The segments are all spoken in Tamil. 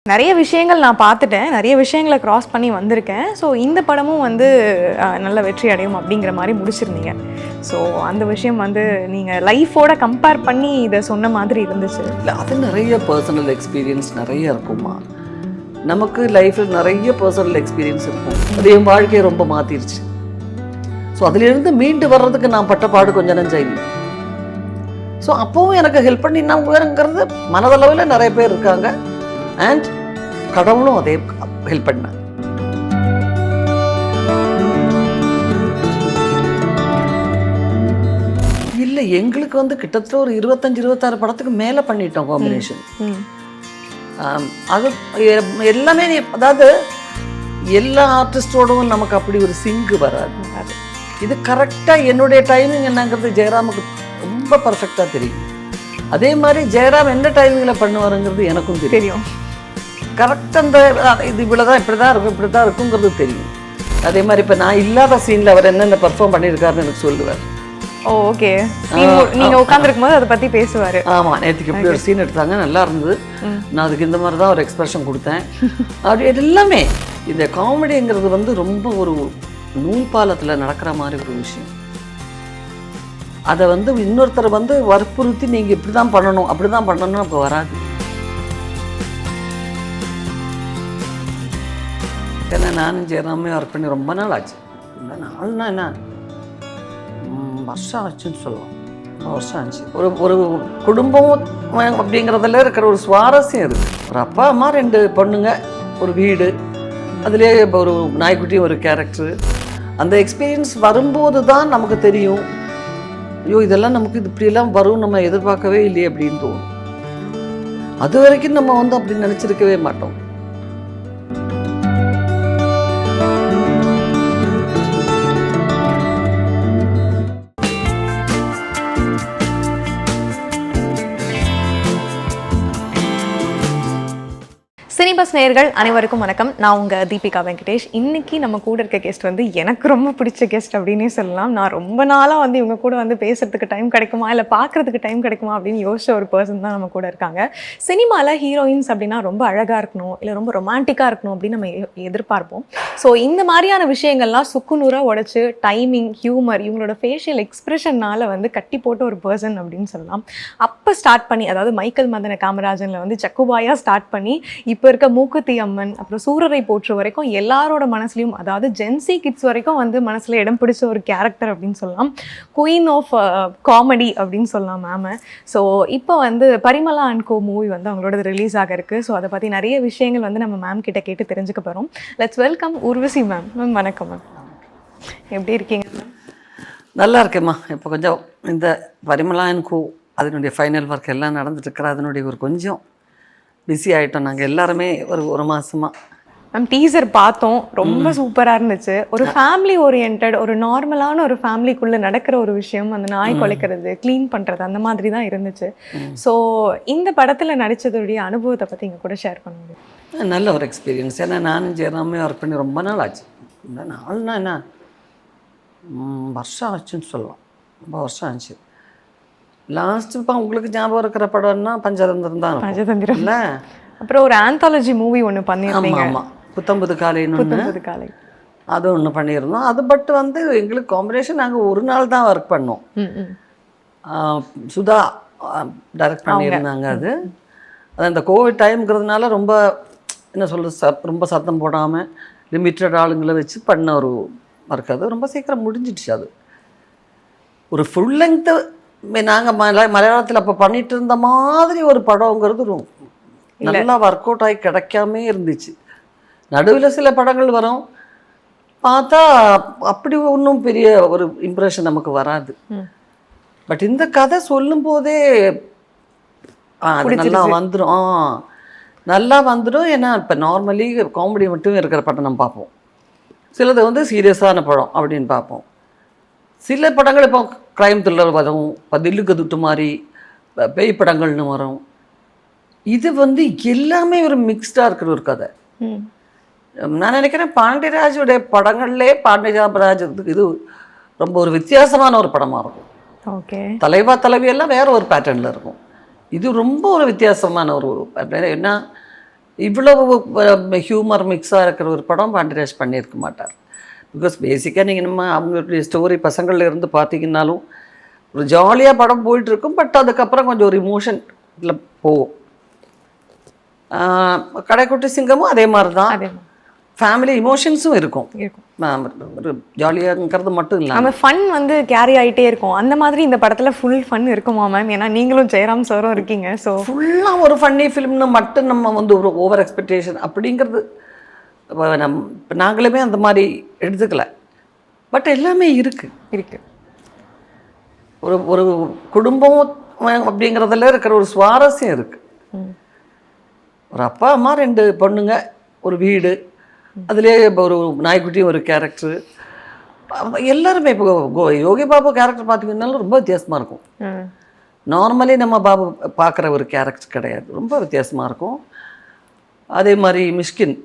நிறைய விஷயங்கள் நான் பார்த்துட்டேன், நிறைய விஷயங்களை கிராஸ் பண்ணி வந்திருக்கேன். ஸோ இந்த படமும் வந்து நல்ல வெற்றி அடையும் அப்படிங்கிற மாதிரி முடிச்சிருந்தீங்க. ஸோ அந்த விஷயம் வந்து நீங்கள் லைஃபோட கம்பேர் பண்ணி இதை சொன்ன மாதிரி இருந்துச்சு. இல்லை, அது நிறைய பர்சனல் எக்ஸ்பீரியன்ஸ் நிறைய இருக்குமா. நமக்கு லைஃப்பில் நிறைய பர்சனல் எக்ஸ்பீரியன்ஸ் இருக்கும். அது என் வாழ்க்கையை ரொம்ப மாற்றிருச்சு. ஸோ அதிலிருந்து மீண்டு வர்றதுக்கு நான் பட்ட பாடு கொஞ்சம் நெஞ்சாயில்லை. ஸோ அப்போவும் எனக்கு ஹெல்ப் பண்ணி நான் வேறுங்கிறது மனதளவில் நிறைய பேர் இருக்காங்க. அண்ட் கடவுளும் அதே ஹெல்ப் பண்ணாங்க. இல்லை, எங்களுக்கு வந்து கிட்டத்தட்ட ஒரு 25-26 படத்துக்கு மேலே பண்ணிட்டோம் காம்பினேஷன். அது எல்லாமே அதாவது எல்லா ஆர்டிஸ்டோடவும் நமக்கு அப்படி ஒரு சிங்கு வராது. இது கரெக்டாக என்னுடைய டைமிங் என்னங்கிறது ஜெயராமுக்கு ரொம்ப பர்ஃபெக்டாக தெரியும். அதே மாதிரி ஜெயராம் என்ன டைமிங்கில் பண்ணுவாருங்கிறது எனக்கும் தெரியும். கரெக்டாக அந்த இது இவ்வளோதான், இப்படி தான் இருக்கும், இப்படி தான் இருக்குங்கிறது தெரியும். அதே மாதிரி இப்போ நான் இல்லாத சீனில் அவர் என்னென்ன பர்ஃபார்ம் பண்ணியிருக்காருன்னு எனக்கு சொல்லுவார். ஓகே, நீங்கள் உட்காந்துருக்கும் போது அதை பற்றி பேசுவார். ஆமாம், நேற்றுக்கு எப்படி ஒரு சீன் எடுத்தாங்க, நல்லா இருந்தது, நான் அதுக்கு இந்த மாதிரி தான் ஒரு எக்ஸ்பிரஷன் கொடுத்தேன். அப்படி எல்லாமே இந்த காமெடிங்கிறது வந்து ரொம்ப ஒரு நூல் பாலத்தில் நடக்கிற மாதிரி ஒரு விஷயம். அதை வந்து இன்னொருத்தர் வந்து வற்புறுத்தி நீங்கள் இப்படி தான் பண்ணணும், அப்படி தான் பண்ணணும் அப்போ வராது. ஏன்னா நானும் ஜெயராமே ஒர்க் பண்ணி ரொம்ப நாள் ஆச்சு. இந்த நாள்னா என்ன, வருஷம் ஆச்சுன்னு சொல்லுவோம். வருஷம் ஆச்சு. ஒரு குடும்பம் அப்படிங்கிறதுல இருக்கிற ஒரு சுவாரஸ்யம் இருக்குது. ஒரு அப்பா அம்மா, 2 பொண்ணுங்க, ஒரு வீடு, அதுலேயே இப்போ ஒரு நாய்க்குட்டி, ஒரு கேரக்டரு. அந்த எக்ஸ்பீரியன்ஸ் வரும்போது தான் நமக்கு தெரியும், ஐயோ இதெல்லாம் நமக்கு இது இப்படியெல்லாம் வரும், நம்ம எதிர்பார்க்கவே இல்லையே அப்படின்னு தோணும். அது வரைக்கும் நம்ம வந்து அப்படி நினச்சிருக்கவே மாட்டோம். சினிபஸ் நேயர்கள் அனைவருக்கும் வணக்கம். நான் உங்கள் தீபிகா வெங்கடேஷ். இன்றைக்கி நம்ம கூட இருக்க கெஸ்ட் வந்து எனக்கு ரொம்ப பிடிச்ச கெஸ்ட் அப்படின்னே சொல்லலாம். நான் ரொம்ப நாளாக வந்து இவங்க கூட வந்து பேசுகிறதுக்கு டைம் கிடைக்குமா, இல்லை பார்க்குறதுக்கு டைம் கிடைக்குமா அப்படின்னு யோசிச்ச ஒரு பர்சன் தான் நம்ம கூட இருக்காங்க. சினிமாவில் ஹீரோயின்ஸ் அப்படின்னா ரொம்ப அழகாக இருக்கணும், இல்லை ரொம்ப ரொமான்டிக்காக இருக்கணும் அப்படின்னு நம்ம எதிர்பார்ப்போம். ஸோ இந்த மாதிரியான விஷயங்கள்லாம் சுக்குநூறாக உடைச்சு டைமிங், ஹியூமர், இவங்களோட ஃபேஷியல் எக்ஸ்பிரஷனால் வந்து கட்டி போட்ட ஒரு பர்சன் அப்படின்னு சொல்லலாம். அப்போ ஸ்டார்ட் பண்ணி, அதாவது மைக்கேல் மதன காமராஜனில் வந்து சக்குபாயாக ஸ்டார்ட் பண்ணி இப்போ இருக்க மூக்குத்தி அம்மன், அப்புறம் சூரரை போற்று வரைக்கும் எல்லாரோட மனசுலையும், அதாவது ஜென்சி கிட்ஸ் வரைக்கும் வந்து மனசுல இடம் பிடிச்ச ஒரு கேரக்டர் அப்படின்னு சொல்லலாம். குயின் ஆஃப் காமெடி அப்படின்னு சொல்லலாம் மேம். ஸோ இப்போ வந்து பரிமளா அண்ட் கோ மூவி வந்து அவங்களோட ரிலீஸ் ஆக இருக்கு. ஸோ அதை பற்றி நிறைய விஷயங்கள் வந்து நம்ம மேம் கிட்ட கேட்டு தெரிஞ்சுக்க போகிறோம். Let's welcome Urvashi ma'am. Ma'am வணக்கம் மேம், எப்படி இருக்கீங்க மேம்? நல்லா இருக்கேம்மா. இப்போ கொஞ்சம் இந்த பரிமளா அண்ட் கோ அதனுடைய ஃபைனல் ஒர்க் எல்லாம் நடந்துட்டு இருக்கிற, அதனுடைய ஒரு கொஞ்சம் பிஸி ஆகிட்டோம் நாங்கள் எல்லாருமே ஒரு மாதமாக. மேம் டீசர் பார்த்தோம், ரொம்ப சூப்பராக இருந்துச்சு. ஒரு ஃபேமிலி ஓரியன்ட், ஒரு நார்மலான ஒரு ஃபேமிலிக்குள்ளே நடக்கிற ஒரு விஷயம், அந்த நாய் குலைக்கிறது, க்ளீன் பண்ணுறது, அந்த மாதிரி தான் இருந்துச்சு. ஸோ இந்த படத்தில் நடித்ததுடைய அனுபவத்தை பற்றி எங்கள் கூட ஷேர் பண்ண முடியும்? நல்ல ஒரு எக்ஸ்பீரியன்ஸ். ஏன்னா நானும் ஜெயராமே ஒர்க் பண்ணி ரொம்ப நாள் ஆச்சு. இந்த நாள்னா என்ன, வருஷம் ஆச்சுன்னு சொல்லலாம், ரொம்ப வருஷம் ஆச்சு. லாஸ்ட் இப்போ உங்களுக்கு ஞாபகம் இருக்கிற படம்னா பஞ்சதந்திரம் தான். பஞ்சதந்திரம் இல்லை, அப்புறம் ஒரு ஆந்தாலஜி மூவி ஒன்று பண்ணியிருந்தீங்க. ஆமாம், புத்தம்புது காலைன்னு புத்தம்புது காலை, அது ஒன்று பண்ணியிருந்தோம். அது பட் வந்து எங்களுக்கு காம்பினேஷன் நாங்கள் ஒரு நாள் தான் ஒர்க் பண்ணோம். சுதா டைரக்ட் பண்ணியிருந்தாங்க. அது அந்த கோவிட் டைம்ங்கிறதுனால ரொம்ப என்ன சொல்கிறது, ரொம்ப சத்தம் போடாமல் லிமிட்டட் ஆளுங்களை வச்சு பண்ண ஒரு ஒர்க். அது ரொம்ப சீக்கிரம் முடிஞ்சிடுச்சு. அது ஒரு ஃபுல் லெங்க்த்து நாங்கள் மலையாளத்தில் அப்போ பண்ணிட்டு இருந்த மாதிரி ஒரு படங்கிறது நல்லா ஒர்க் அவுட் ஆகி கிடைக்காமே இருந்துச்சு. நடுவில் சில படங்கள் வரும், பார்த்தா அப்படி ஒன்றும் பெரிய ஒரு இம்ப்ரெஷன் நமக்கு வராது. பட் இந்த கதை சொல்லும் போதே அது நல்லா வந்துடும், நல்லா வந்துடும். ஏன்னா இப்போ நார்மலி காமெடி மட்டும் இருக்கிற படம் நம்ம பார்ப்போம், சிலது வந்து சீரியஸான படம் அப்படின்னு பார்ப்போம். சில படங்கள் இப்போ க்ரைம் த்ரில்லர் வரும், இப்போ தில்லுக்கு துட்டு மாதிரி பேய் படங்கள்னு வரும். இது வந்து எல்லாமே ஒரு மிக்ஸ்டாக இருக்கிற ஒரு கதை. நான் நினைக்கிறேன் பாண்டியராஜுடைய படங்கள்லே பாண்டியராஜத்துக்கு இது ரொம்ப ஒரு வித்தியாசமான ஒரு படமாக இருக்கும். ஓகே, தலைவா தலைவியெல்லாம் வேறு ஒரு பேட்டர்னில் இருக்கும். இது ரொம்ப ஒரு வித்தியாசமான ஒரு என்ன, இவ்வளவு ஹியூமர் மிக்ஸாக இருக்கிற ஒரு படம் பாண்டியராஜ் பண்ணியிருக்க மாட்டார். பிகாஸ் பேசிக்காக நீங்கள் நம்ம அவங்களுடைய ஸ்டோரி பசங்கள்ல இருந்து பார்த்தீங்கன்னாலும் ஒரு ஜாலியாக படம் போயிட்டுருக்கும். பட் அதுக்கப்புறம் கொஞ்சம் ஒரு இமோஷன் இதில் போகும். கடைக்குட்டி சிங்கமும் அதே மாதிரி தான். அதே ஃபேமிலி இமோஷன்ஸும் இருக்கும். இருக்கும். ஒரு ஜாலியாங்கிறது மட்டும் நம்ம இல்லாமல் ஃபன் வந்து கேரி ஆகிட்டே இருக்கும். அந்த மாதிரி இந்த படத்துல ஃபுல் ஃபன் இருக்குமா மேம்? ஏன்னா நீங்களும் ஜெயராம் சாரும் இருக்கீங்க. ஸோ ஃபுல்லாக ஒரு ஃபன்னி ஃபிலிம்னு மட்டும் நம்ம வந்து ஒரு ஓவர் எக்ஸ்பெக்டேஷன் அப்படிங்கிறது நாங்களுமே அந்த மாதிரி எடுத்துக்கல. பட் எல்லாமே இருக்கு. ஒரு ஒரு குடும்பம் அப்படிங்கிறதுல இருக்கிற ஒரு சுவாரஸ்யம் இருக்கு. ஒரு அப்பா அம்மா 2 பொண்ணுங்க, ஒரு வீடு, அதுலேயே ஒரு நாய்க்குட்டியும் ஒரு கேரக்டரு. எல்லாருமே இப்போ யோகி பாபு கேரக்டர் பார்த்தீங்கன்னாலும் ரொம்ப வித்தியாசமாக இருக்கும். நார்மலி நம்ம பாபு பார்க்குற ஒரு கேரக்டர் கிடையாது, ரொம்ப வித்தியாசமாக இருக்கும். அதே மாதிரி மிஷ்கின்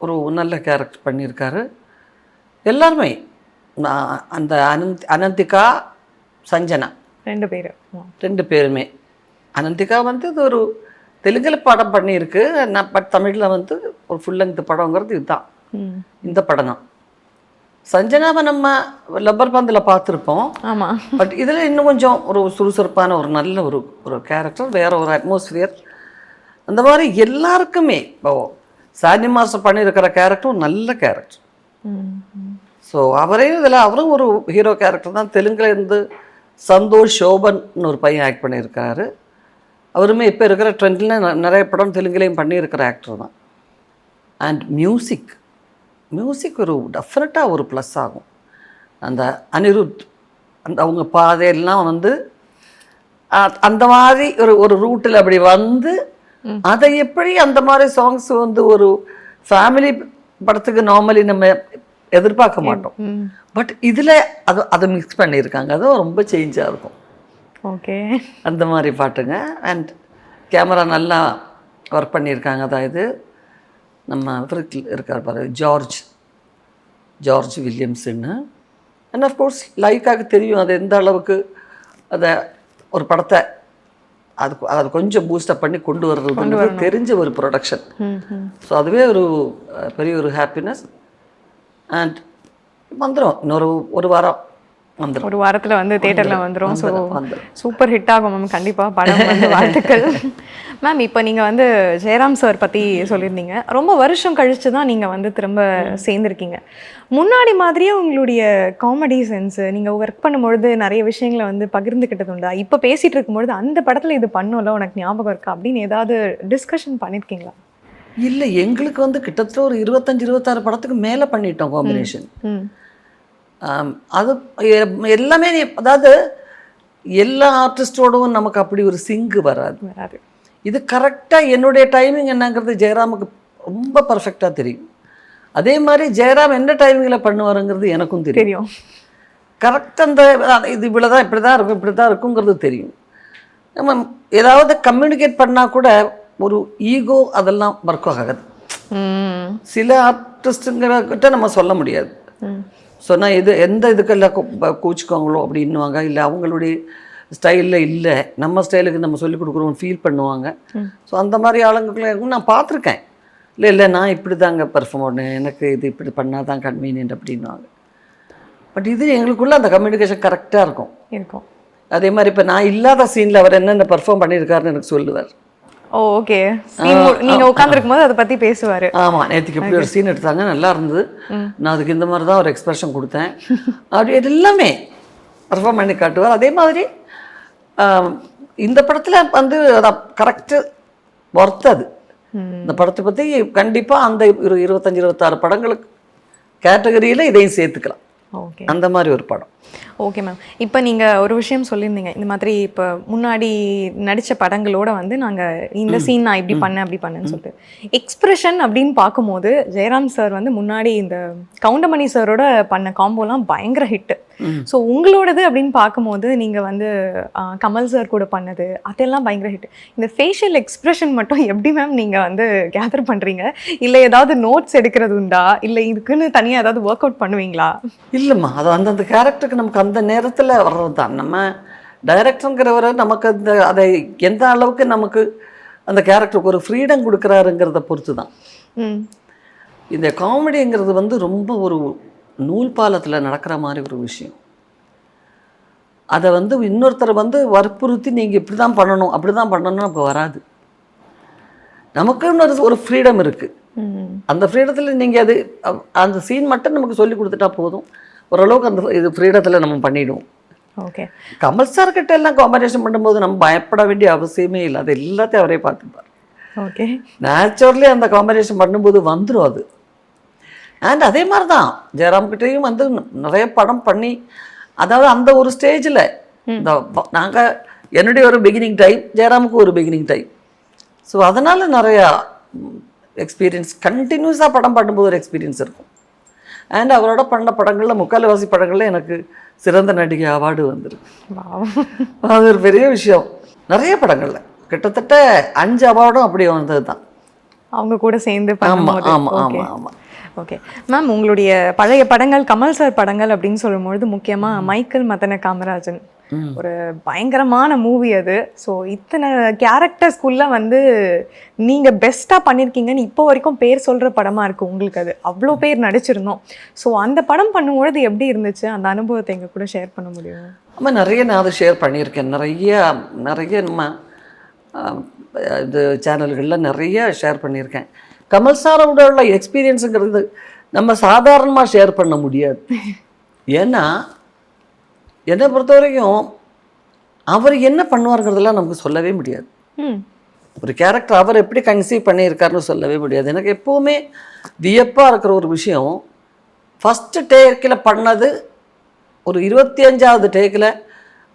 ஒரு நல்ல கேரக்டர் பண்ணியிருக்காரு. எல்லாருமே அந்த அனந்திகா, சஞ்சனா 2 பேருமே. அனந்திகா வந்து இது ஒரு தெலுங்கில் படம் பண்ணியிருக்கு. பட் தமிழில் வந்து ஒரு ஃபுல் லெங்த் படங்கிறது இதுதான், இந்த படம் தான். சஞ்சனாவை நம்ம லப்பர் பந்தில் பார்த்துருப்போம். ஆமாம். பட் இதில் இன்னும் கொஞ்சம் ஒரு சுறுசுறுப்பான ஒரு நல்ல ஒரு கேரக்டர், வேற ஒரு அட்மாஸ்பியர். அந்த மாதிரி எல்லாருக்குமே இப்போ சாந்தி மாஸ்டர் பண்ணியிருக்கிற கேரக்டரும் நல்ல கேரக்டர். ஸோ அவரையும் இதில் அவரும் ஒரு ஹீரோ கேரக்டர் தான். தெலுங்குல இருந்து சந்தோஷ் சோபன் ஒரு பையன் ஆக்ட் பண்ணியிருக்காரு. அவருமே இப்போ இருக்கிற ட்ரெண்டில் நிறைய படம் தெலுங்குலேயும் பண்ணியிருக்கிற ஆக்டர் தான். அண்ட் மியூசிக் ஒரு டெஃபினட்டாக ஒரு ப்ளஸ் ஆகும். அந்த அனிருத் அந்த அவங்க பாதையெல்லாம் வந்து அந்த மாதிரி ஒரு ரூட்டில் அப்படி வந்து அதை எப்படி அந்த மாதிரி சாங்ஸ் வந்து ஒரு ஃபேமிலி படத்துக்கு நார்மலி நம்ம எதிர்பார்க்க மாட்டோம். பட் இதில் அதை மிக்ஸ் பண்ணியிருக்காங்க. அதுவும் ரொம்ப சேஞ்சாக இருக்கும். ஓகே, அந்த மாதிரி பாட்டுங்க. அண்ட் கேமரா நல்லா ஒர்க் பண்ணியிருக்காங்க. அதாவது நம்ம இவருக்கு இருக்கார் பாரு, ஜார்ஜ் வில்லியம்ஸுன்னு. அண்ட் ஆஃப்கோர்ஸ் லைக்காக தெரியும் அது எந்த அளவுக்கு அதை ஒரு படத்தை அது கொஞ்சம் பூஸ்டப் பண்ணி கொண்டு வர்றது தெரிஞ்ச ஒரு ப்ரொடக்ஷன். ஸோ அதுவே ஒரு பெரிய ஒரு ஹாப்பினஸ். அண்ட் வந்துடும், இன்னொரு ஒரு வாரம் வந்துடும், ஒரு வாரத்தில் வந்து தேட்டரில் வந்துடும். ஸோ சூப்பர் ஹிட் ஆகும் மேம் கண்டிப்பாக. படம் வந்து வாழ்த்துக்கள் மேம். இப்போ நீங்கள் வந்து ஜெயராம் சார் பற்றி சொல்லியிருந்தீங்க. ரொம்ப வருஷம் கழித்து தான் நீங்கள் வந்து திரும்ப சேர்ந்துருக்கீங்க. முன்னாடி மாதிரியே உங்களுடைய காமெடி சென்ஸு, நீங்கள் ஒர்க் பண்ணும்பொழுது நிறைய விஷயங்களை வந்து பகிர்ந்துக்கிட்டது உண்டா? இப்போ பேசிகிட்டு இருக்கும்பொழுது அந்த படத்தில் இது பண்ணும்ல, உனக்கு ஞாபகம் இருக்கா அப்படின்னு ஏதாவது டிஸ்கஷன் பண்ணியிருக்கீங்களா? இல்லை, எங்களுக்கு வந்து கிட்டத்தட்ட ஒரு 25-26 படத்துக்கு மேலே பண்ணிட்டோம் காம்பினேஷன். அது எல்லாமே அதாவது எல்லா ஆர்டிஸ்டோடவும் நமக்கு அப்படி ஒரு சிங்கு வராது. இது கரெக்டாக என்னுடைய டைமிங் என்னங்கிறது ஜெயராமுக்கு ரொம்ப பர்ஃபெக்டாக தெரியும். அதே மாதிரி ஜெயராம் என்ன டைமிங்கில் பண்ணுவாருங்கிறது எனக்கும் தெரியும். கரெக்டாக அந்த இது இவ்வளோ தான், இப்படி தான் இருக்கும், இப்படி தான் இருக்குங்கிறது தெரியும். நம்ம ஏதாவது கம்யூனிகேட் பண்ணால் கூட ஒரு ஈகோ அதெல்லாம் ஒர்க் ஆகாது. சில ஆர்டிஸ்ட்டுங்கிட்ட நம்ம சொல்ல முடியாது. சொன்னால் எந்த இதுக்கெல்லாம் கூச்சிக்கோங்களோ அப்படின்னுவாங்க. இல்லை அவங்களுடைய ஸ்டைலில் இல்லை நம்ம ஸ்டைலுக்கு நம்ம சொல்லிக் கொடுக்குறோம் ஃபீல் பண்ணுவாங்க. ஸோ அந்த மாதிரி ஆளுங்களுக்கு நான் பார்த்துருக்கேன். இல்லை நான் இப்படி தாங்க பெர்ஃபார்ம் பண்ணேன், எனக்கு இது இப்படி பண்ணால் தான் கன்வீனியன்ட் அப்படின்வாங்க. பட் இது எங்களுக்குள்ளே அந்த கம்யூனிகேஷன் கரெக்டாக இருக்கும். அதே மாதிரி இப்போ நான் இல்லாத சீனில் அவர் என்னென்ன பெர்ஃபார்ம் பண்ணியிருக்காருன்னு எனக்கு சொல்லுவார். ஓகே, நீங்க உட்கார்ந்துருக்கும் போது அதை பத்தி பேசுவாரு. ஆமா, நேற்றுக்கு இப்படி ஒரு சீன் எடுத்தாங்க, நல்லா இருந்தது, நான் அதுக்கு இந்த மாதிரி தான் ஒரு எக்ஸ்பிரஷன் கொடுத்தேன் அப்படி எல்லாமே பர்ஃபார்ம் பண்ணி காட்டுவார். அதே மாதிரி இந்த படத்துல வந்து கரெக்டு ஒர்த். அது இந்த படத்தை பத்தி கண்டிப்பா அந்த 25-26 படங்களுக்கு கேட்டகரியில இதையும் சேர்த்துக்கலாம். ஓகே, அந்த மாதிரி ஒரு படம். Okay ma'am. இப்போ நீங்கள் ஒரு விஷயம் சொல்லியிருந்தீங்க, இந்த மாதிரி இப்போ முன்னாடி நடித்த படங்களோட வந்து நாங்கள் இந்த சீன் நான் இப்படி பண்ணேன் அப்படி பண்ணேன்னு சொல்லிட்டு எக்ஸ்பிரஷன் அப்படின்னு பார்க்கும்போது ஜெயராம் சார் வந்து முன்னாடி இந்த கவுண்டமணி சாரோட பண்ண காம்போலாம் பயங்கர ஹிட்டு. ஸோ உங்களோடது அப்படின்னு பார்க்கும்போது நீங்கள் வந்து கமல் சார் கூட பண்ணது அதெல்லாம் பயங்கர ஹிட். இந்த ஃபேஷியல் எக்ஸ்பிரஷன் மட்டும் எப்படி மேம் நீங்கள் வந்து கேதர் பண்ணுறீங்க? இல்லை ஏதாவது நோட்ஸ் எடுக்கிறது உண்டா? இல்லை இதுக்குன்னு தனியாக ஏதாவது ஒர்க் அவுட் பண்ணுவீங்களா? இல்லைம்மா, அது அந்தந்த கேரக்டருக்கு நமக்கு அந்த நேரத்தில் வர்றது தான். நம்ம டைரக்டருங்கிறவரை நமக்கு அதை எந்த அளவுக்கு நமக்கு அந்த கேரக்டருக்கு ஒரு ஃப்ரீடம் கொடுக்குறாருங்கிறத பொறுத்து தான். ம். இந்த காமெடிங்கிறது வந்து ரொம்ப ஒரு நூல் பாலத்தில் நடக்கிற மாதிரி ஒரு விஷயம். அதை வந்து இன்னொருத்தரை வந்து வற்புறுத்தி நீங்கள் இப்படி தான் பண்ணணும் அப்படி தான் பண்ணணும்னு நமக்கு வராது. நமக்குன்னு ஒரு ஃப்ரீடம் இருக்குது. ம். அந்த ஃப்ரீடத்தில் நீங்கள் அது அந்த சீன் மட்டும் நமக்கு சொல்லி கொடுத்துட்டா போதும், ஓரளவுக்கு அந்த இது ஃப்ரீடத்தில் நம்ம பண்ணிவிடுவோம். ஓகே. கமல் சார்கிட்ட எல்லாம் காம்படிஷன் பண்ணும்போது நம்ம பயப்பட வேண்டிய அவசியமே இல்லை. அது எல்லாத்தையும் அவரே பார்த்துப்பார். ஓகே. நேச்சுரலி அந்த காம்படிஷன் பண்ணும்போது வந்துடும் அது. அண்ட் அதே மாதிரி தான் ஜெயராம்கிட்டையும் வந்து நிறைய படம் பண்ணி, அதாவது அந்த ஒரு ஸ்டேஜில் இந்த நாங்கள் என்னுடைய ஒரு பிகினிங் டைம், ஜெயராமுக்கு ஒரு பிகினிங் டைம். ஸோ அதனால் நிறையா எக்ஸ்பீரியன்ஸ், கண்டினியூஸாக படம் பண்ணும்போது ஒரு எக்ஸ்பீரியன்ஸ் இருக்கும். அண்ட் அவரோட பண்ண படங்களில் முக்கால்வாசி படங்களில் எனக்கு சிறந்த நடிகை அவார்டு வந்திருக்கு. அது ஒரு பெரிய விஷயம். நிறைய படங்களில் கிட்டத்தட்ட 5 அவார்டும் அப்படி வந்தது தான் அவங்க கூட சேர்ந்து பண்ணும்போது. ஆமாம் ஆமாம் ஆமாம். ஓகே மேம், உங்களுடைய பழைய படங்கள், கமல் சார் படங்கள் அப்படின்னு சொல்லும்பொழுது முக்கியமாக மைக்கேல் மதன காமராஜன் ஒரு பயங்கரமான மூவி அது. ஸோ இத்தனை கேரக்டர்ஸ்குள்ள வந்து நீங்கள் பெஸ்ட்டாக பண்ணியிருக்கீங்கன்னு இப்போ வரைக்கும் பேர் சொல்கிற படமாக இருக்குது உங்களுக்கு. அது அவ்வளோ பேர் நடிச்சிருந்தோம். ஸோ அந்த படம் பண்ணும்பொழுது எப்படி இருந்துச்சு? அந்த அனுபவத்தை எங்கள் கூட ஷேர் பண்ண முடியும்? ஆமாம், நிறைய நான் அதை ஷேர் பண்ணியிருக்கேன். நிறைய நம்ம இது சேனல்களில் நிறைய ஷேர் பண்ணியிருக்கேன். கமல் சாரோட உள்ள எக்ஸ்பீரியன்ஸுங்கிறது நம்ம சாதாரணமாக ஷேர் பண்ண முடியாது. ஏன்னா என்னை பொறுத்த வரைக்கும் அவர் என்ன பண்ணுவாருங்கிறதெல்லாம் நமக்கு சொல்லவே முடியாது. ஒரு கேரக்டர் அவர் எப்படி கன்சீவ் பண்ணியிருக்காருன்னு சொல்லவே முடியாது. எனக்கு எப்போவுமே வியப்பாக இருக்கிற ஒரு விஷயம், ஃபஸ்ட்டு டேக்கில் பண்ணது ஒரு 25வது டேக்கில்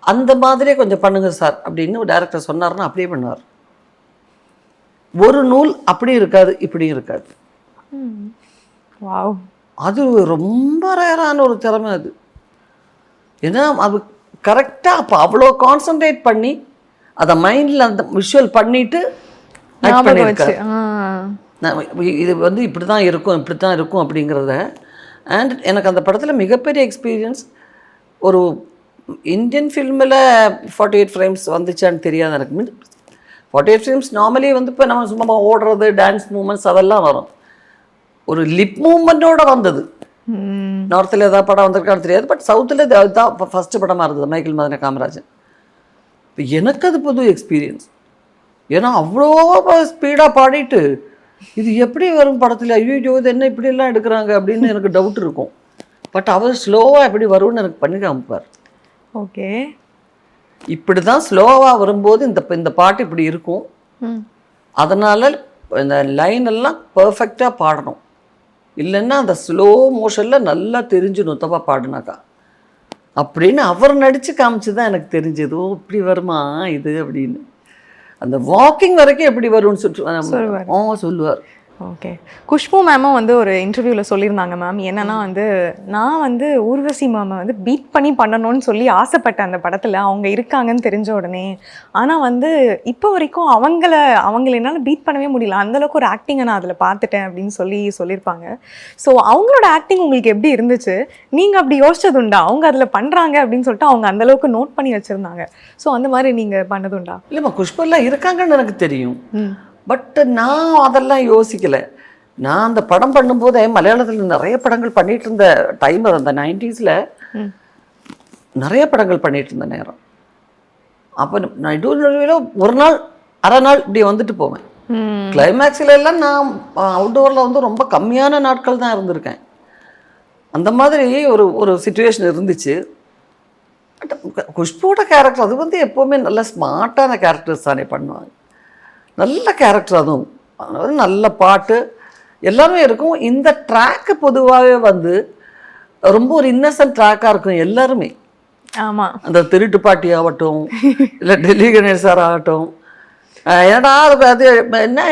அந்த மாதிரியே கொஞ்சம் பண்ணுங்க சார் அப்படின்னு ஒரு டேரக்டர் சொன்னார்னா அப்படியே பண்ணுவார். ஒரு நூல் அப்படி இருக்காது, இப்படியும் இருக்காது. அது ரொம்ப ரேரான ஒரு திறமை அது. ஏன்னா அது கரெக்டாக அப்போ அவ்வளோ கான்சன்ட்ரேட் பண்ணி அதை மைண்டில் அந்த விஷுவல் பண்ணிட்டு இது வந்து இப்படி தான் இருக்கும், இப்படி தான் இருக்கும் அப்படிங்கிறத. அண்ட் எனக்கு அந்த படத்தில் மிகப்பெரிய எக்ஸ்பீரியன்ஸ், ஒரு இந்தியன் ஃபில்மில் 48 ஃப்ரேம்ஸ் வந்துச்சான்னு தெரியாது எனக்கு. 48 ஃப்ரேம்ஸ் நார்மலி வந்து இப்போ நம்ம சும்மா ஓடுறது, டான்ஸ் மூமெண்ட்ஸ் அதெல்லாம் வரும். ஒரு லிப் மூமெண்ட்டோட வந்தது. நார்த்தில் ஏதாவது படம் வந்திருக்கான்னு தெரியாது, பட் சவுத்தில் அதுதான் ஃபஸ்ட்டு படமாக இருந்தது மைக்கேல் மதன காமராஜன். இப்போ எனக்கு அது புது எக்ஸ்பீரியன்ஸ். ஏன்னா அவ்வளோ ஸ்பீடாக பாடிட்டு இது எப்படி வரும் படத்தில், ஐயோ இது என்ன இப்படியெல்லாம் எடுக்கிறாங்க அப்படின்னு எனக்கு டவுட் இருக்கும். பட் அவர் ஸ்லோவாக எப்படி வரும்னு எனக்கு பண்ணி காமிப்பார். ஓகே, இப்படி தான் ஸ்லோவாக வரும்போது இந்த பாட்டு இப்படி இருக்கும், அதனால் இந்த லைன் எல்லாம் பர்ஃபெக்டாக பாடணும், இல்லைன்னா அந்த ஸ்லோ மோஷனில் நல்லா தெரிஞ்சிடும் தப்பா பாடினாக்கா அப்படின்னு அவர் நடித்து காமிச்சு தான் எனக்கு தெரிஞ்சது. ஓ இப்படி வருமா இது அப்படின்னு. அந்த வாக்கிங் வரைக்கும் எப்படி வரும்னு சொல்லுவார். ஓகே, குஷ்பு மேமும் வந்து ஒரு இன்டர்வியூவில் சொல்லியிருந்தாங்க மேம், என்னன்னா வந்து நான் வந்து ஊர்வசி மேமை வந்து பீட் பண்ணி பண்ணணும்னு சொல்லி ஆசைப்பட்டேன் அந்த படத்தில், அவங்க இருக்காங்கன்னு தெரிஞ்ச உடனே. ஆனால் வந்து இப்போ வரைக்கும் அவங்கள என்னால் பீட் பண்ணவே முடியல, அந்தளவுக்கு ஒரு ஆக்டிங்கை நான் அதில் பார்த்துட்டேன் அப்படின்னு சொல்லியிருப்பாங்க. ஸோ அவங்களோட ஆக்டிங் உங்களுக்கு எப்படி இருந்துச்சு? நீங்கள் அப்படி யோசிச்சது உண்டா? அவங்க அதில் பண்ணுறாங்க அப்படின்னு சொல்லிட்டு அவங்க அந்தளவுக்கு நோட் பண்ணி வச்சுருந்தாங்க. ஸோ அந்த மாதிரி நீங்கள் பண்ணதுண்டா? இல்லைம்மா, குஷ்பெல்லாம் இருக்காங்கன்னு எனக்கு தெரியும், பட் நான் அதெல்லாம் யோசிக்கலை. நான் அந்த படம் பண்ணும்போதே மலையாளத்தில் நிறைய படங்கள் பண்ணிகிட்டு இருந்த டைம், அந்த 90s நிறைய படங்கள் பண்ணிகிட்டு இருந்த நேரம். அப்போ நான் ஒரு நாள் அரை நாள் இப்படி வந்துட்டு போவேன். கிளைமேக்ஸில் எல்லாம் நான் அவுட்டோரில் வந்து ரொம்ப கம்மியான நாட்கள் தான் இருந்திருக்கேன். அந்த மாதிரி ஒரு சிச்சுவேஷன் இருந்துச்சு. குஷ்புவோட கேரக்டர் அது வந்து எப்போவுமே நல்ல ஸ்மார்ட்டான கேரக்டர்ஸ் தானே பண்ணுவாங்க. நல்ல கேரக்டர், அதுவும் நல்ல பாட்டு எல்லாமே இருக்கும். இந்த ட்ராக்கு பொதுவாகவே வந்து ரொம்ப ஒரு இன்னசென்ட் ட்ராக்காக இருக்கும் எல்லாருமே. ஆமாம், அந்த திருட்டு பாட்டி ஆகட்டும், இல்லை டெல்லி கணேஷ் சார் ஆகட்டும், ஏன்னா அது என்ன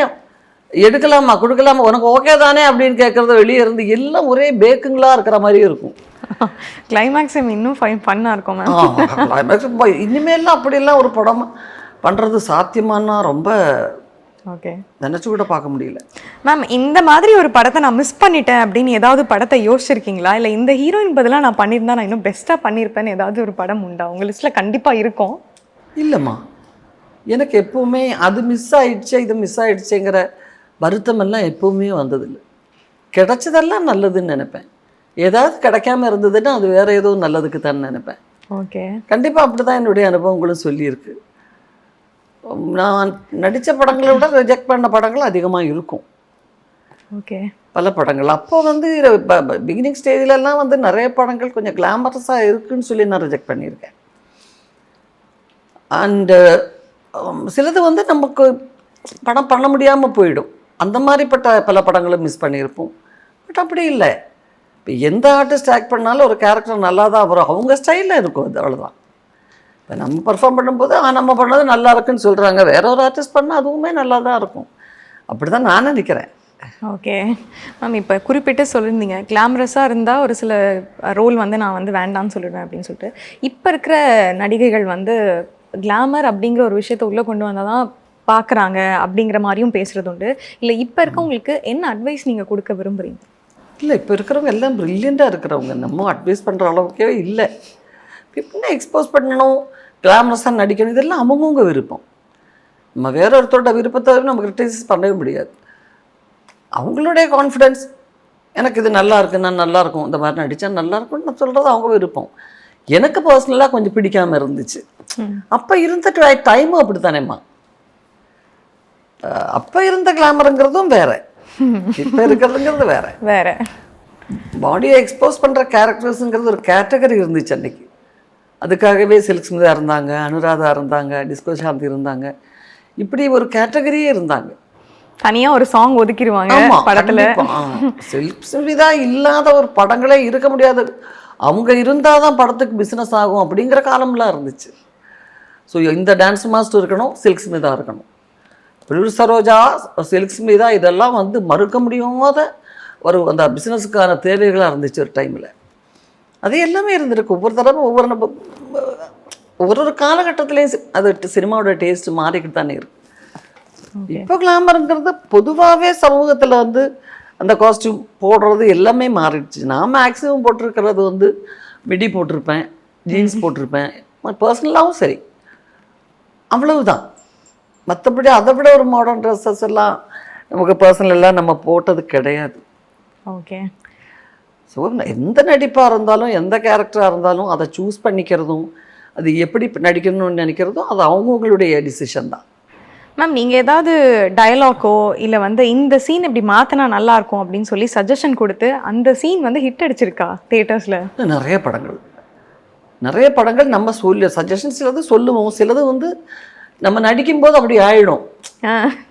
எடுக்கலாமா கொடுக்கலாமா உனக்கு ஓகே தானே அப்படின்னு கேட்குறத வெளியே இருந்து எல்லாம் ஒரே பேக்குங்களாக இருக்கிற மாதிரியும் இருக்கும். கிளைமேக்ஸ் இன்னும் ஃபன்னாக இருக்கும் மேம். கிளைமேக்ஸ் இனிமேலாம் அப்படியெல்லாம் ஒரு படம் பண்ணுறது சாத்தியமானா ரொம்ப ஓகே நினச்சி கூட பார்க்க முடியல மேம். இந்த மாதிரி ஒரு படத்தை நான் மிஸ் பண்ணிட்டேன் அப்படின்னு ஏதாவது படத்தை யோசிச்சிருக்கீங்களா? இல்லை இந்த ஹீரோயின் பதிலாக நான் பண்ணியிருந்தா நான் இன்னும் பெஸ்ட்டாக பண்ணியிருப்பேன்னு ஏதாவது ஒரு படம் உண்டா உங்கள் லிஸ்ட்டில்? கண்டிப்பாக இருக்கும். இல்லைம்மா, எனக்கு எப்போவுமே அது மிஸ் ஆயிடுச்சு இது மிஸ் ஆயிடுச்சுங்கிற வருத்தமெல்லாம் எப்போவுமே வந்ததில்லை. கிடைச்சதெல்லாம் நல்லதுன்னு நினைப்பேன். ஏதாவது கிடைக்காம இருந்ததுன்னா அது வேற ஏதோ நல்லதுக்கு தான் நினைப்பேன். ஓகே. கண்டிப்பாக அப்படி தான் என்னுடைய அனுபவங்களும் சொல்லியிருக்கு. நான் நடித்த படங்களை விட ரிஜெக்ட் பண்ண படங்கள் அதிகமாக இருக்கும். ஓகே. பல படங்கள் அப்போ வந்து பிகினிங் ஸ்டேஜிலலாம் வந்து நிறைய படங்கள் கொஞ்சம் கிளாமரஸாக இருக்குன்னு சொல்லி நான் ரிஜெக்ட் பண்ணியிருக்கேன். அண்டு சிலது வந்து நமக்கு படம் பண்ண முடியாமல் போயிடும். அந்த மாதிரிப்பட்ட பல படங்களும் மிஸ் பண்ணியிருப்போம். பட் அப்படி இல்லை. இப்போ எந்த ஆர்டிஸ்ட் ஆக்ட் பண்ணாலும் ஒரு கேரக்டர் நல்லா தான் வரும். அவங்க ஸ்டைலில் இருக்கும். அது அவ்வளோதான். இப்போ நம்ம பர்ஃபார்ம் பண்ணும்போது நம்ம பண்ணது நல்லா இருக்குன்னு சொல்கிறாங்க. வேற ஒரு ஆர்டிஸ்ட் பண்ணால் அதுவுமே நல்லா தான் இருக்கும். அப்படி தான் நான் நினைக்கிறேன். ஓகே மேம், இப்போ குறிப்பிட்டு சொல்லியிருந்தீங்க கிளாமரஸாக இருந்தால் ஒரு சில ரோல் வந்து நான் வந்து வேண்டான்னு சொல்லிடுவேன் அப்படின்னு சொல்லிட்டு. இப்போ இருக்கிற நடிகைகள் வந்து கிளாமர் அப்படிங்கிற ஒரு விஷயத்தை உள்ளே கொண்டு வந்தால் தான் பார்க்குறாங்க அப்படிங்கிற மாதிரியும் பேசுகிறது உண்டு. இல்லை இப்போ இருக்கவங்களுக்கு என்ன அட்வைஸ் நீங்கள் கொடுக்க விரும்புகிறீங்க? இல்லை, இப்போ இருக்கிறவங்க எல்லாம் ப்ரில்லியண்ட்டாக இருக்கிறவங்க. நம்ம அட்வைஸ் பண்ணுற அளவுக்கே இல்லை. எப்படின்னா எக்ஸ்போஸ் பண்ணணும், கிளாமரஸாக நடிக்கணும், இதெல்லாம் அவங்கவுங்க விருப்பம். நம்ம வேற ஒருத்தரோட விருப்பத்தை நம்ம கிரிட்டிசைஸ் பண்ணவே முடியாது. அவங்களுடைய கான்ஃபிடென்ஸ், எனக்கு இது நல்லா இருக்கு, நான் நல்லாயிருக்கும், இந்த மாதிரி நடித்தா நல்லாயிருக்கும்னு நான் சொல்கிறது அவங்க விருப்பம். எனக்கு பர்சனலாக கொஞ்சம் பிடிக்காமல் இருந்துச்சு. அப்போ இருந்த டைமும் அப்படி தானேம்மா. அப்போ இருந்த கிளாமருங்கிறதும் வேற, இப்போ இருக்கிறதுங்கிறது வேற வேற. பாடியை எக்ஸ்போஸ் பண்ணுற கேரக்டர்ஸுங்கிறது ஒரு கேட்டகரி இருந்துச்சு அன்னைக்கு. அதுக்காகவே சில்க் ஸ்மிதா இருந்தாங்க, அனுராதா இருந்தாங்க, டிஸ்கோ சாந்தி இருந்தாங்க. இப்படி ஒரு கேட்டகரியே இருந்தாங்க. தனியாக ஒரு சாங் ஒதுக்கிடுவாங்க படத்தில். சில்க் ஸ்மிதா இல்லாத ஒரு படங்களே இருக்க முடியாது. அவங்க இருந்தால் தான் படத்துக்கு பிஸ்னஸ் ஆகும் அப்படிங்கிற காலம்லாம் இருந்துச்சு. ஸோ இந்த டான்ஸ் மாஸ்டர் இருக்கணும், சில்க் ஸ்மிதா இருக்கணும், ப்ரொடியூசர் சரோஜா, சில்க் ஸ்மிதா, இதெல்லாம் வந்து மறுக்க முடியாத ஒரு அந்த பிஸ்னஸுக்கான தேவைகளாக இருந்துச்சு ஒரு டைமில். அது எல்லாமே இருந்திருக்கு. ஒவ்வொரு தடவை ஒவ்வொரு காலகட்டத்திலையும் அது சினிமாவோட டேஸ்ட் மாறிக்கிட்டு தானே இருக்கு. இப்போ கிளாமருங்கிறது பொதுவாகவே சமூகத்தில் வந்து அந்த காஸ்டியூம் போடுறது எல்லாமே மாறிடுச்சு. நான் மேக்ஸிமம் போட்டிருக்கிறது வந்து மிடி போட்டிருப்பேன், ஜீன்ஸ் போட்டிருப்பேன், பர்சனலாகவும் சரி, அவ்வளவுதான். மற்றபடி அதை விட ஒரு மாடர்ன் ட்ரெஸ்ஸஸ் எல்லாம் நமக்கு பர்சனலெல்லாம் நம்ம போட்டது கிடையாது. ஓகே. ஸோ எந்த நடிப்பாக இருந்தாலும் எந்த கேரக்டராக இருந்தாலும் அதை சூஸ் பண்ணிக்கிறதும் அது எப்படி நடிக்கணும்னு நினைக்கிறதும் அது அவங்கவுங்களுடைய டிசிஷன் தான். மேம், நீங்கள் ஏதாவது டயலாக்கோ இல்லை வந்து இந்த சீன் இப்படி மாற்றினா நல்லாயிருக்கும் அப்படின்னு சொல்லி சஜஷன் கொடுத்து அந்த சீன் வந்து ஹிட் அடிச்சிருக்கா தியேட்டர்ஸில்? நிறைய படங்கள் நம்ம சஜஷன் சிலது சொல்லுவோம், சிலது வந்து நம்ம நடிக்கும்போது அப்படி ஆகிடும்.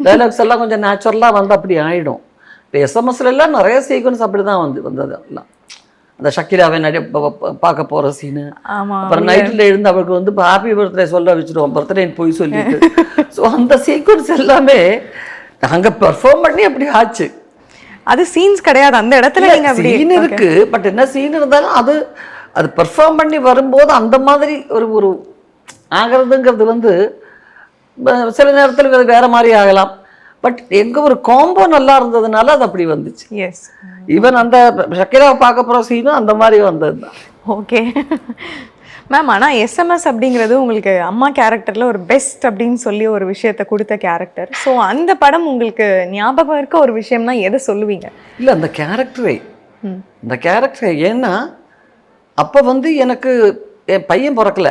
டைலாக்ஸ் எல்லாம் கொஞ்சம் நேச்சுரலாக வந்து அப்படி ஆகிடும். இப்போ எஸ்எம்எஸ்லாம் நிறைய சீக்வன்ஸ் அப்படி தான் வந்தது எல்லாம். அந்த ஷக்கிராவை பார்க்க போகிற சீனு, அப்புறம் நைட்டில் எழுந்து அவருக்கு வந்து இப்போ ஹாப்பி பர்த்டே சொல்ல வச்சுருவோம், பர்த்டே போய் சொல்லிட்டு. ஸோ அந்த சீக்வன்ஸ் எல்லாமே நாங்கள் பெர்ஃபார்ம் பண்ணி அப்படி ஆச்சு. அது சீன்ஸ் கிடையாது அந்த இடத்துல. சீன் இருக்கு, பட் என்ன சீன் இருந்தாலும் அது பெர்ஃபார்ம் பண்ணி வரும்போது அந்த மாதிரி ஒரு ஆகிறதுங்கிறது வந்து சில நேரத்தில் வேற மாதிரி ஆகலாம். பட் எங்க ஒரு காம்போ நல்லா இருந்ததுனால அது அப்படி வந்துச்சு. எஸ், ஈவன் அந்த ஷக்கிராவை பார்க்க போகிற சீனும் அந்த மாதிரி வந்தது தான். ஓகே மேம், ஆனால் எஸ்எம்எஸ் அப்படிங்கிறது உங்களுக்கு அம்மா கேரக்டரில் ஒரு பெஸ்ட் அப்படின்னு சொல்லி ஒரு விஷயத்தை கொடுத்த கேரக்டர். ஸோ அந்த படம் உங்களுக்கு ஞாபகம் இருக்க ஒரு விஷயம்னா எதை சொல்லுவீங்க? இல்லை, அந்த கேரக்டரை ஏன்னா அப்போ வந்து எனக்கு என் பையன் பிறக்கல.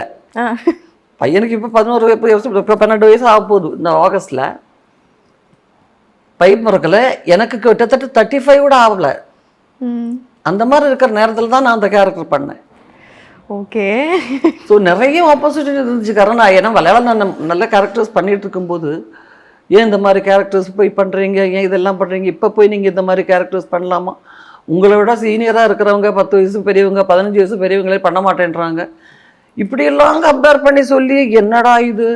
பையனுக்கு இப்போ 11 வருஷம், இப்போ 12 வயசு ஆக போகுது இந்த ஆகஸ்டில். பையன் பிறக்கல, எனக்கு கிட்டத்தட்ட 35 கூட ஆகலை. அந்த மாதிரி இருக்கிற நேரத்தில் தான் நான் அந்த கேரக்டர் பண்ணேன். ஓகே. ஸோ நிறைய ஆப்போசிட்டிவ் இருந்துச்சு. காரணம் ஏன்னா மலையாளம் நான் நல்ல கேரக்டர்ஸ் பண்ணிகிட்டு இருக்கும்போது ஏன் இந்த மாதிரி கேரக்டர்ஸ் போய் பண்ணுறீங்க, ஏன் இதெல்லாம் பண்ணுறீங்க, இப்போ போய் நீங்கள் இந்த மாதிரி கேரக்டர்ஸ் பண்ணலாமா, உங்களை விட சீனியராக இருக்கிறவங்க 10 வயசு பெரியவங்க 15 வயசு பெரியவங்களே பண்ண மாட்டேன்றாங்க, இப்படியெல்லாம் கம்பேர் பண்ணி சொல்லி என்னடா இது.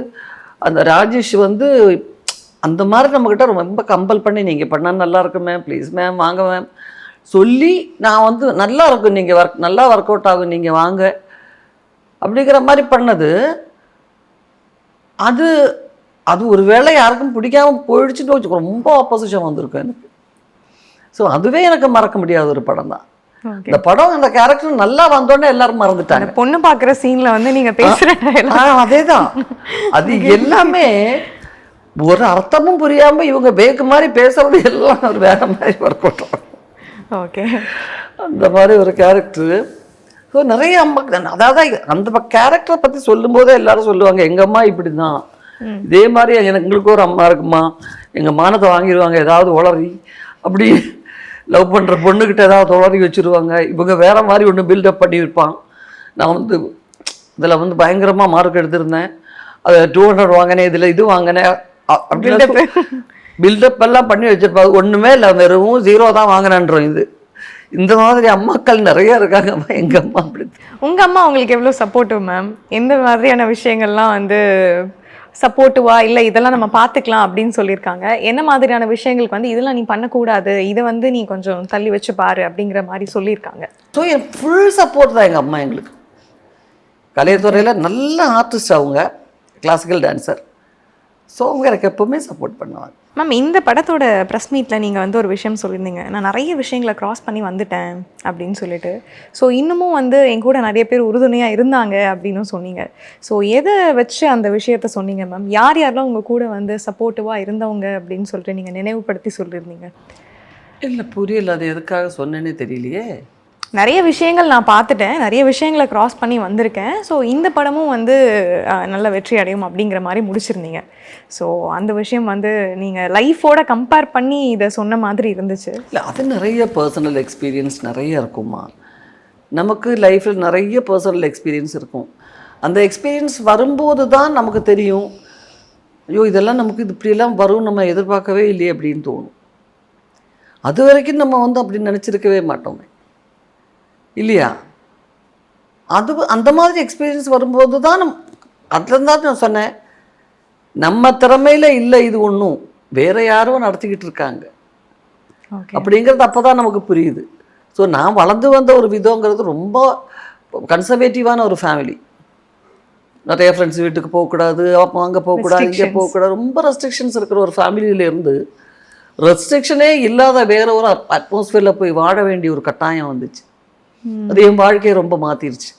அந்த ராஜேஷ் வந்து அந்த மாதிரி நம்மக்கிட்ட ரொம்ப கம்பல் பண்ணி நீங்கள் பண்ணால் நல்லா இருக்கும் மேம், ப்ளீஸ் மேம் வாங்க மேம் சொல்லி நான் வந்து நல்லா இருக்கும், நீங்கள் நல்லா ஒர்க் அவுட் ஆகும், நீங்கள் வாங்க அப்படிங்கிற மாதிரி பண்ணது. அது அது ஒரு வேளை யாருக்கும் பிடிக்காமல் போயிடுச்சுட்டு வச்சு ரொம்ப ஆப்போசிஷன் வந்திருக்கும் எனக்கு. ஸோ அதுவே எனக்கு மறக்க முடியாத ஒரு படம் தான். இந்த படம் அந்த கேரக்டர் நல்லா வந்தோடனே எல்லாரும் மறந்துட்டாங்க. பொண்ணு பாக்குற சீன்ல வந்து நீங்க பேசுற அதேதான். அது எல்லாமே ஒரு அர்த்தமும் புரியாம இவங்க பேக்கு மாதிரி பேசுறது எல்லாம் ஒரு வேற மாதிரி ஒர்க் பண்ணுறோம். ஓகே, அந்த மாதிரி ஒரு கேரக்டர். ஸோ நிறைய அம்மா, அதாவது அந்த கேரக்டரை பற்றி சொல்லும்போதே எல்லாரும் சொல்லுவாங்க, எங்கள் அம்மா இப்படி தான், இதே மாதிரி எங்களுக்கு ஒரு அம்மா இருக்குமா, எங்கள் மானத்தை வாங்கிடுவாங்க ஏதாவது உளறி, அப்படி லவ் பண்ணுற பொண்ணுக்கிட்ட ஏதாவது உளறி வச்சுருவாங்க, இவங்க வேற மாதிரி ஒன்று பில்டப் பண்ணியிருப்பான். நான் வந்து இதில் வந்து பயங்கரமாக மார்க் எடுத்திருந்தேன், அது 200 வாங்கினேன், இதில் இது வாங்கினேன், அப்படி பில்டப் எல்லாம் பண்ணி வச்சிருப்பாங்க. ஒன்றுமே இல்லை, வெறும் 0 தான் வாங்கினேன்றோம். இந்த மாதிரி அம்மாக்கள் நிறைய இருக்காங்க. எங்கள் அம்மா அப்படி. உங்கள் அம்மா உங்களுக்கு எவ்வளோ சப்போர்ட்டிவ் மேம்? எந்த மாதிரியான விஷயங்கள்லாம் வந்து சப்போர்ட்டிவா, இல்லை இதெல்லாம் நம்ம பார்த்துக்கலாம் அப்படின்னு சொல்லியிருக்காங்க? என்ன மாதிரியான விஷயங்களுக்கு வந்து இதெல்லாம் நீ பண்ணக்கூடாது, இதை வந்து நீ கொஞ்சம் தள்ளி வச்சு பாரு அப்படிங்கிற மாதிரி சொல்லியிருக்காங்க? ஸோ என் ஃபுல் சப்போர்ட் தான் எங்கள் அம்மா எங்களுக்கு. கலைத்துறையில் நல்ல ஆர்டிஸ்ட், அவங்க கிளாசிக்கல் டான்ஸர். ஸோ அவங்க எனக்கு எப்போவுமே சப்போர்ட் பண்ணுவாங்க. மேம், இந்த படத்தோட ப்ரெஸ் மீட்டில் நீங்கள் வந்து ஒரு விஷயம் சொல்லியிருந்தீங்க, நான் நிறைய விஷயங்களை க்ராஸ் பண்ணி வந்துட்டேன் அப்படின்னு சொல்லிட்டு. ஸோ இன்னமும் வந்து என் கூட நிறைய பேர் உறுதுணையாக இருந்தாங்க அப்படின்னு சொன்னீங்க. ஸோ எதை வச்சு அந்த விஷயத்த சொன்னீங்க மேம்? யார் யாரெல்லாம் உங்கள் கூட வந்து சப்போர்ட்டிவாக இருந்தவங்க அப்படின்னு சொல்லிட்டு நீங்கள் நினைவுபடுத்தி சொல்லியிருந்தீங்க? இல்லை, புரியல, அது எதுக்காக சொன்னேன்னே தெரியலையே. நிறைய விஷயங்கள் நான் பார்த்துட்டேன், நிறைய விஷயங்களை க்ராஸ் பண்ணி வந்திருக்கேன். ஸோ இந்த படமும் வந்து நல்ல வெற்றி அடையும் அப்படிங்கிற மாதிரி முடிச்சிருந்தீங்க. ஸோ அந்த விஷயம் வந்து நீங்கள் லைஃபோட கம்பேர் பண்ணி இதை சொன்ன மாதிரி இருந்துச்சு. இல்லை, அது நிறைய பர்சனல் எக்ஸ்பீரியன்ஸ் நிறைய இருக்குமா. நமக்கு லைஃப்பில் நிறைய பர்சனல் எக்ஸ்பீரியன்ஸ் இருக்கும். அந்த எக்ஸ்பீரியன்ஸ் வரும்போது தான் நமக்கு தெரியும், ஐயோ இதெல்லாம் நமக்கு இது இப்படியெல்லாம் வரும், நம்ம எதிர்பார்க்கவே இல்லையே அப்படின்னு தோணும். அது வரைக்கும் நம்ம வந்து அப்படி நினச்சிருக்கவே மாட்டோமே, இல்லையா? அது அந்த மாதிரி எக்ஸ்பீரியன்ஸ் வரும்போது தான் அதில் தான் நான் சொன்னேன், நம்ம திறமையில் இல்லை இது ஒன்றும், வேறு யாரும் நடத்திக்கிட்டு இருக்காங்க அப்படிங்கிறது அப்போ தான் நமக்கு புரியுது. ஸோ நான் வளர்ந்து வந்த ஒரு விதங்கிறது ரொம்ப கன்சர்வேட்டிவான ஒரு ஃபேமிலி. நிறைய ஃப்ரெண்ட்ஸ் வீட்டுக்கு போகக்கூடாது, அப்போ அங்கே போகக்கூடாது, இங்கே போகக்கூடாது, ரொம்ப ரெஸ்ட்ரிக்ஷன்ஸ் இருக்கிற ஒரு ஃபேமிலியிலேருந்து ரெஸ்ட்ரிக்ஷனே இல்லாத வேற ஒரு அட்மாஸ்ஃபியரில் போய் வாழ வேண்டிய ஒரு கட்டாயம் வந்துச்சு. அது என் வாழ்க்கையை ரொம்ப மாற்றிருச்சு.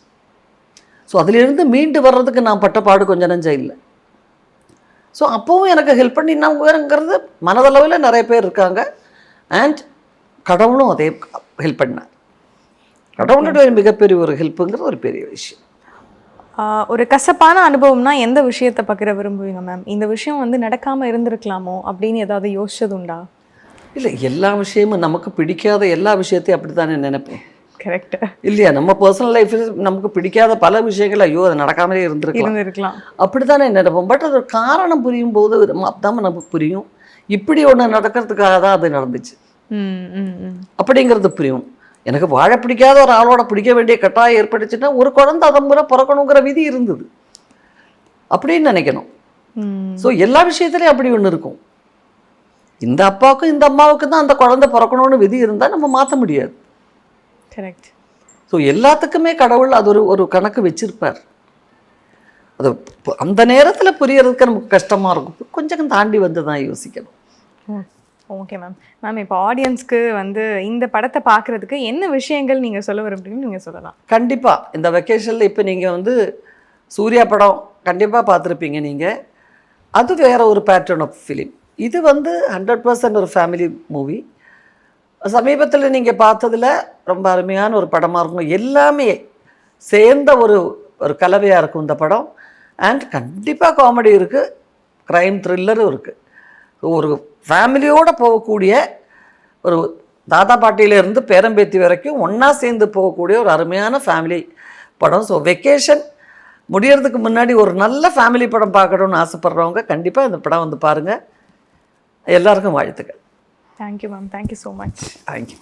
ஸோ அதிலிருந்து மீண்டு வர்றதுக்கு நான் பட்ட பாடு கொஞ்சம் நஞ்சம் இல்லை. ஸோ அப்போவும் எனக்கு ஹெல்ப் பண்ணினாங்கிறது மனதளவில் நிறைய பேர் இருக்காங்க. அண்ட் கடவுளும் அதே ஹெல்ப் பண்ணார். கடவுளோட மிகப்பெரிய ஒரு ஹெல்ப்புங்கிறது ஒரு பெரிய விஷயம். ஒரு கசப்பான அனுபவம்னா எந்த விஷயத்தை பகிர விரும்புவீங்க மேம்? இந்த விஷயம் வந்து நடக்காமல் இருந்திருக்கலாமோ அப்படின்னு ஏதாவது யோசிச்சது உண்டா? இல்லை, எல்லா விஷயமும் நமக்கு பிடிக்காத எல்லா விஷயத்தையும் அப்படி தானே நினைப்போம். கரெக்ட் இல்லையா? நம்ம பர்சனல் லைஃப்பில் நமக்கு பிடிக்காத பல விஷயங்கள், ஐயோ அது நடக்காமலே இருந்திருக்கலாம் அப்படி தானே நினைப்போம். பட் அது காரணம் புரியும் போது தான் நமக்கு புரியும், இப்படி ஒன்று நடக்கிறதுக்காக தான் அது நடந்துச்சு அப்படிங்கிறது புரியும். எனக்கு வாழ பிடிக்காத ஒரு ஆளோட பிடிக்க வேண்டிய கட்டாயம் ஏற்பட்டுச்சுன்னா ஒரு குழந்தை அதன் முறை பிறக்கணுங்கிற விதி இருந்தது அப்படின்னு நினைக்கணும். ஸோ எல்லா விஷயத்துலையும் அப்படி ஒன்று இருக்கும். இந்த அப்பாவுக்கும் இந்த அம்மாவுக்கு தான் அந்த குழந்தை பிறக்கணும்னு விதி இருந்தால் நம்ம மாற்ற முடியாது. கரெக்ட். ஸோ எல்லாத்துக்குமே கடவுள் அது ஒரு கணக்கு வச்சிருப்பார். அது அந்த நேரத்தில் புரியறதுக்கு நமக்கு கஷ்டமாக இருக்கும், கொஞ்சம் தாண்டி வந்து தான் யோசிக்கணும். Okay ma'am. மேம், இப்போ ஆடியன்ஸ்க்கு வந்து இந்த படத்தை பார்க்குறதுக்கு என்ன விஷயங்கள் நீங்கள் சொல்ல விரும்புறீங்கன்னு நீங்கள் சொல்லலாம். கண்டிப்பாக இந்த வெக்கேஷனில் இப்போ நீங்கள் வந்து சூர்யா படம் கண்டிப்பாக பார்த்துருப்பீங்க நீங்கள். அது வேறு ஒரு பேட்டர்ன் ஆஃப் ஃபிலிம். இது வந்து 100% ஒரு ஃபேமிலி மூவி. சமீபத்தில் நீங்கள் பார்த்ததில் ரொம்ப அருமையான ஒரு படமாக இருக்கும். எல்லாமே சேர்ந்த ஒரு கலவையாக இருக்கும் இந்த படம். அண்ட் கண்டிப்பாக காமெடி இருக்குது, க்ரைம் த்ரில்லரும் இருக்குது. ஒரு ஃபேமிலியோடு போகக்கூடிய ஒரு தாத்தா பாட்டியிலேருந்து பேரம்பேத்தி வரைக்கும் ஒன்றா சேர்ந்து போகக்கூடிய ஒரு அருமையான ஃபேமிலி படம். ஸோ வெக்கேஷன் முடியறதுக்கு முன்னாடி ஒரு நல்ல ஃபேமிலி படம் பார்க்கணுன்னு ஆசைப்பட்றவங்க கண்டிப்பாக இந்த படம் வந்து பாருங்கள். எல்லாருக்கும் வாழ்த்துக்கள். Thank you ma'am. Thank you so much. Thank you.